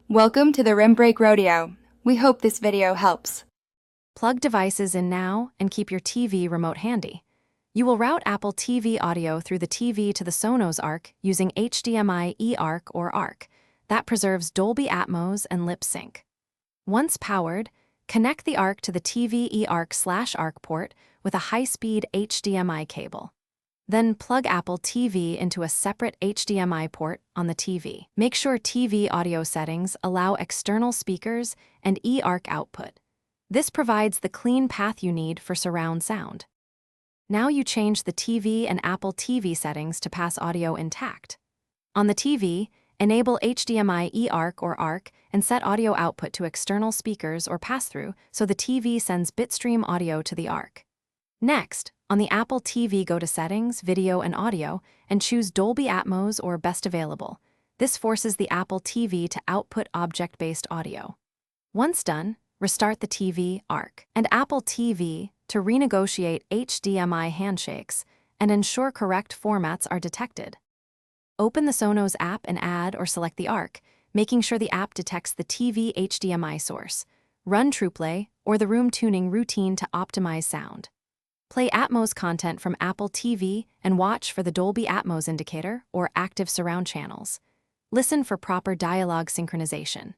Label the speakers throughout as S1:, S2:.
S1: Welcome to the Rim Break Rodeo. We hope this video helps.
S2: Plug devices in now and keep your TV remote handy. You will route Apple TV audio through the TV to the Sonos Arc using HDMI eARC or Arc. That preserves Dolby Atmos and lip sync. Once powered, connect the Arc to the TV eARC/Arc port with a high-speed HDMI cable. Then plug Apple TV into a separate HDMI port on the TV. Make sure TV audio settings allow external speakers and eARC output. This provides the clean path you need for surround sound. Now you change the TV and Apple TV settings to pass audio intact. On the TV, enable HDMI eARC or Arc and set audio output to external speakers or pass-through so the TV sends bitstream audio to the Arc. Next, on the Apple TV, go to Settings, Video and Audio, and choose Dolby Atmos or Best Available. This forces the Apple TV to output object-based audio. Once done, restart the TV, Arc, and Apple TV to renegotiate HDMI handshakes and ensure correct formats are detected. Open the Sonos app and add or select the Arc, making sure the app detects the TV HDMI source. Run TruePlay or the room tuning routine to optimize sound. Play Atmos content from Apple TV and watch for the Dolby Atmos indicator or active surround channels. Listen for proper dialogue synchronization.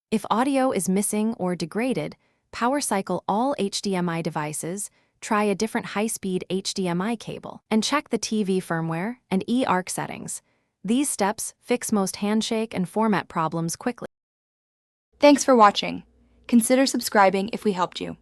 S2: If audio is missing or degraded, power cycle all HDMI devices, try a different high-speed HDMI cable, and check the TV firmware and eARC settings. These steps fix most handshake and format problems quickly.
S1: Thanks for watching. Consider subscribing if we helped you.